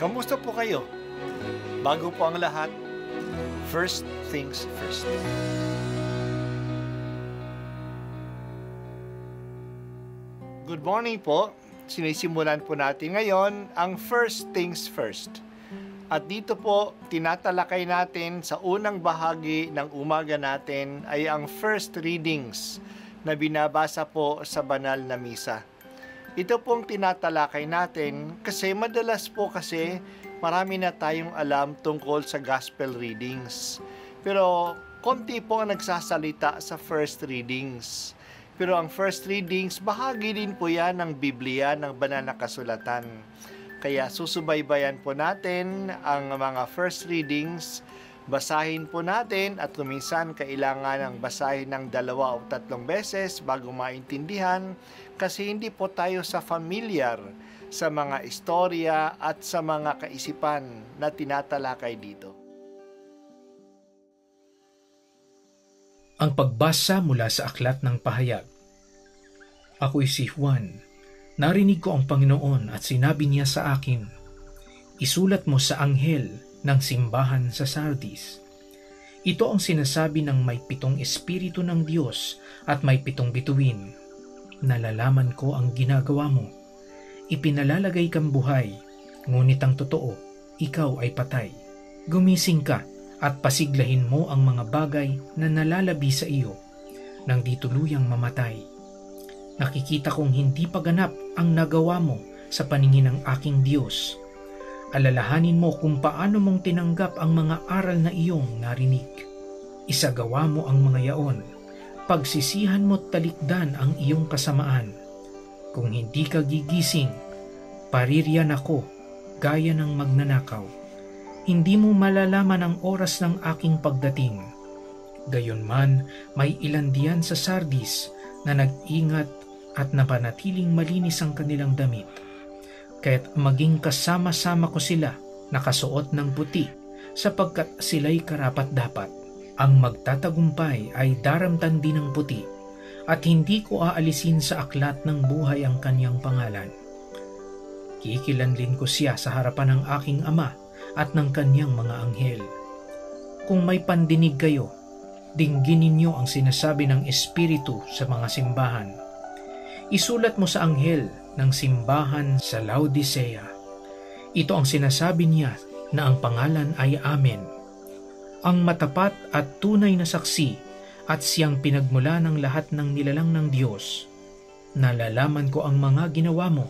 Kamusta po kayo? Bago po ang lahat, first things first. Good morning po. Sinisimulan po natin ngayon ang first things first. At dito po, tinatalakay natin sa unang bahagi ng umaga natin ay ang first readings na binabasa po sa banal na misa. Ito pong tinatalakay natin kasi madalas po kasi marami na tayong alam tungkol sa gospel readings. Pero konti po ang nagsasalita sa first readings. Pero ang first readings, bahagi din po yan ng Biblia, ng banal na kasulatan. Kaya susubaybayan po natin ang mga first readings, basahin po natin at kuminsan kailangan ng basahin ng 2 o 3 beses bago maintindihan kasi hindi po tayo familiar sa mga istorya at sa mga kaisipan na tinatalakay dito. Ang pagbasa mula sa Aklat ng Pahayag. Ako'y si Juan. Narinig ko ang Panginoon at sinabi niya sa akin, isulat mo sa anghel ng simbahan sa Sardis. Ito ang sinasabi ng may 7 espiritu ng Diyos at may 7 bituin. Nalalaman ko ang ginagawa mo. Ipinalalagay kang buhay, ngunit ang totoo, ikaw ay patay. Gumising ka at pasiglahin mo ang mga bagay na nalalabi sa iyo nang di tuluyang mamatay. Nakikita kong hindi paganap ang nagawa mo sa paningin ng aking Diyos. Alalahanin mo kung paano mong tinanggap ang mga aral na iyong narinig. Isagawa mo ang mga yaon. Pagsisihan mo't talikdan ang iyong kasamaan. Kung hindi ka gigising, paririyan ako gaya ng magnanakaw. Hindi mo malalaman ang oras ng aking pagdating. Gayunman, may ilan diyan sa Sardis na nag-ingat at napanatiling malinis ang kanilang damit. Kaya't maging kasama-sama ko sila nakasuot ng puti sapagkat sila'y karapat-dapat. Ang magtatagumpay ay daramtan din ng puti at hindi ko aalisin sa aklat ng buhay ang kanyang pangalan. Kikilanlin ko siya sa harapan ng aking Ama at ng kanyang mga anghel. Kung may pandinig kayo, dinggin ninyo ang sinasabi ng Espiritu sa mga simbahan. Isulat mo sa anghel ng simbahan sa Laodicea. Ito ang sinasabi niya na ang pangalan ay Amen. Ang matapat at tunay na saksi at siyang pinagmula ng lahat ng nilalang ng Diyos. Nalalaman ko ang mga ginawa mo.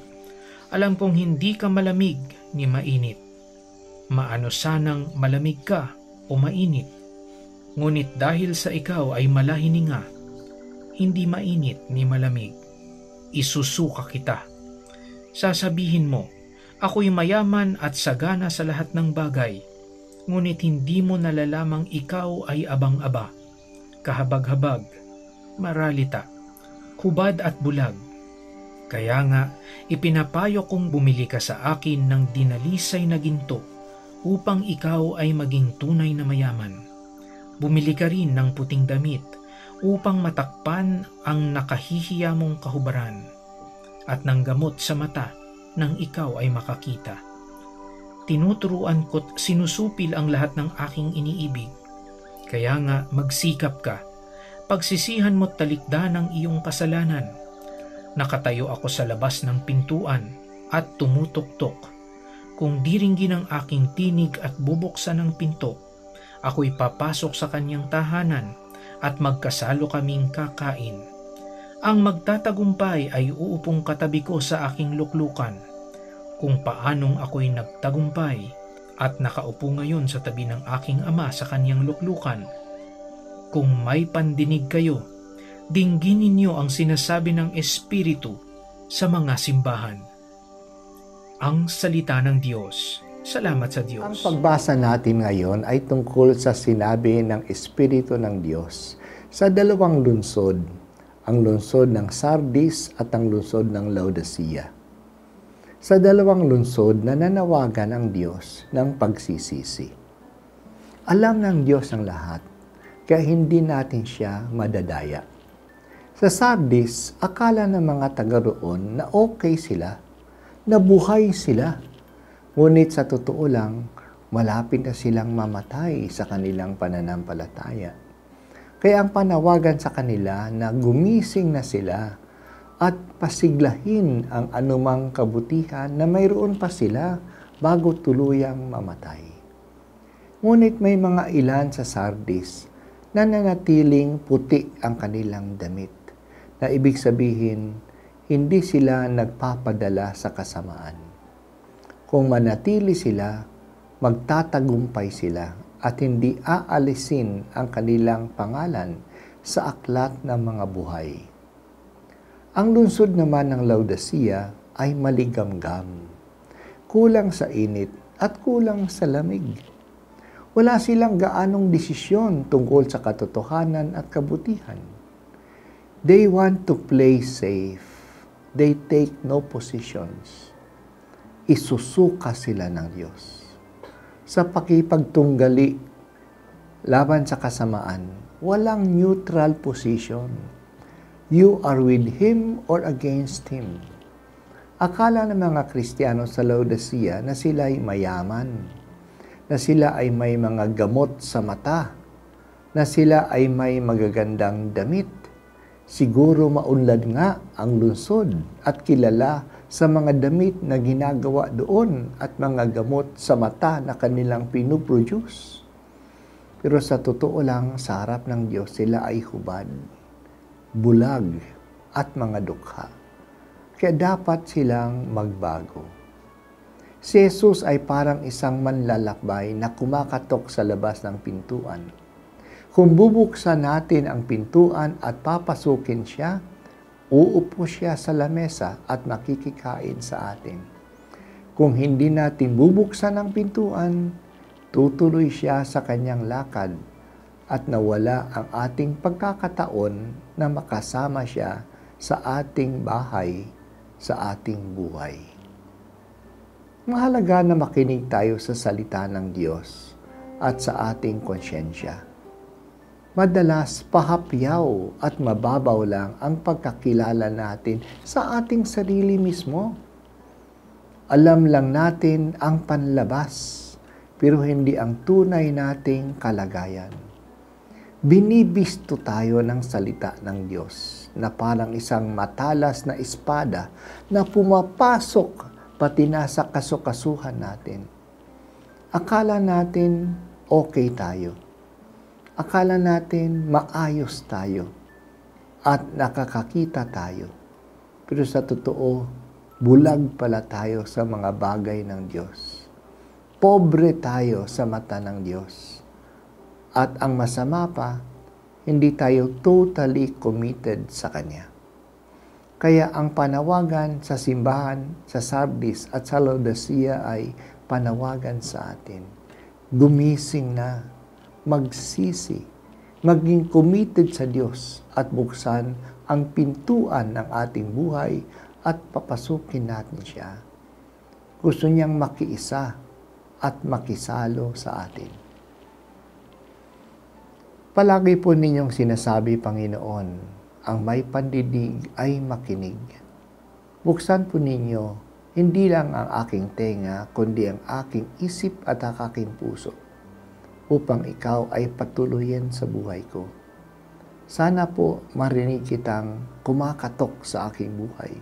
Alam kong hindi ka malamig ni mainit. Maano sanang malamig ka o mainit. Ngunit dahil sa ikaw ay malahininga, hindi mainit ni malamig. Isusuka kita. Sasabihin mo, ako'y mayaman at sagana sa lahat ng bagay, ngunit hindi mo nalalamang ikaw ay abang-aba, kahabag-habag, maralita, hubad at bulag. Kaya nga, ipinapayo kong bumili ka sa akin ng dinalisay na ginto upang ikaw ay maging tunay na mayaman. Bumili ka rin ng puting damit upang matakpan ang nakahihiya mong kahubaran at ng gamot sa mata nang ikaw ay makakita. Tinuturuan ko't sinusupil ang lahat ng aking iniibig. Kaya nga magsikap ka, pagsisihan mo't talikdan ang iyong kasalanan. Nakatayo ako sa labas ng pintuan at tumutok-tok. Kung diringgin ang aking tinig at bubuksan ang pinto, ako'y papasok sa kanyang tahanan at magkasalo kaming kakain. Ang magtatagumpay ay uupong katabi ko sa aking luklukan, kung paanong ako'y nagtagumpay at nakaupo ngayon sa tabi ng aking Ama sa kanyang luklukan. Kung may pandinig kayo, dinggin ninyo ang sinasabi ng Espiritu sa mga simbahan. Ang salita ng Diyos. Salamat sa Diyos. Ang pagbasa natin ngayon ay tungkol sa sinabi ng Espiritu ng Diyos sa 2 lungsod, ang lungsod ng Sardis at ang lungsod ng Laodicea. Sa 2 lungsod na nanawagan ang Diyos ng pagsisisi. Alam ng Diyos ang lahat, kaya hindi natin siya madadaya. Sa Sardis, akala ng mga taga roon na okay sila, nabuhay sila. Ngunit sa totoo lang, malapit na silang mamatay sa kanilang pananampalataya. Kaya ang panawagan sa kanila na gumising na sila at pasiglahin ang anumang kabutihan na mayroon pa sila bago tuluyang mamatay. Ngunit may mga ilan sa Sardis na nanatiling puti ang kanilang damit, na ibig sabihin, hindi sila nagpapadala sa kasamaan. Kung manatili sila, magtatagumpay sila at hindi aalisin ang kanilang pangalan sa aklat ng mga buhay. Ang lungsod naman ng Laodicea ay maligamgam, kulang sa init at kulang sa lamig. Wala silang gaanong desisyon tungkol sa katotohanan at kabutihan. They want to play safe. They take no positions. Isusuka sila ng Diyos. Sa pakipagtunggali laban sa kasamaan, walang neutral position. You are with Him or against Him. Akala ng mga Kristiyano sa Laodicea na sila ay mayaman, na sila ay may mga gamot sa mata, na sila ay may magagandang damit. Siguro maunlad nga ang lungsod at kilala sa mga damit na ginagawa doon at mga gamot sa mata na kanilang pinuproduce. Pero sa totoo lang, sa harap ng Diyos, sila ay hubad, bulag, at mga dukha. Kaya dapat silang magbago. Si Jesus ay parang isang manlalakbay na kumakatok sa labas ng pintuan. Kung bubuksan natin ang pintuan at papasukin siya, uupo siya sa lamesa at makikikain sa atin. Kung hindi natin bubuksan ang pintuan, tutuloy siya sa kanyang lakad at nawala ang ating pagkakataon na makasama siya sa ating bahay, sa ating buhay. Mahalaga na makinig tayo sa salita ng Diyos at sa ating konsyensya. Madalas pahapyaw at mababaw lang ang pagkakilala natin sa ating sarili mismo. Alam lang natin ang panlabas, pero hindi ang tunay nating kalagayan. Binibisto tayo ng salita ng Diyos na parang isang matalas na espada na pumapasok pati na sa kasukasuhan natin. Akala natin okay tayo. Akala natin maayos tayo at nakakakita tayo. Pero sa totoo, bulag pala tayo sa mga bagay ng Diyos. Pobre tayo sa mata ng Diyos. At ang masama pa, hindi tayo totally committed sa Kanya. Kaya ang panawagan sa simbahan, sa Sardis at sa Laodicea ay panawagan sa atin. Gumising na, magsisi, maging committed sa Diyos at buksan ang pintuan ng ating buhay at papasukin natin siya. Gusto niyang makiisa at makisalo sa atin. Palagi po ninyong sinasabi, Panginoon, ang may pandinig ay makinig. Buksan po ninyo, hindi lang ang aking tenga, kundi ang aking isip at ang aking puso, upang ikaw ay patuloyin sa buhay ko. Sana po marinig kitang kumakatok sa aking buhay.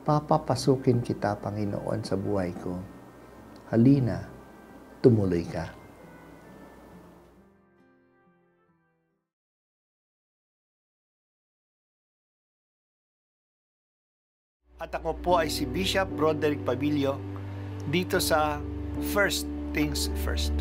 Papapasukin kita, Panginoon, sa buhay ko. Halina, tumuloy ka. At ako po ay si Bishop Broderick Pabilio dito sa First Things First.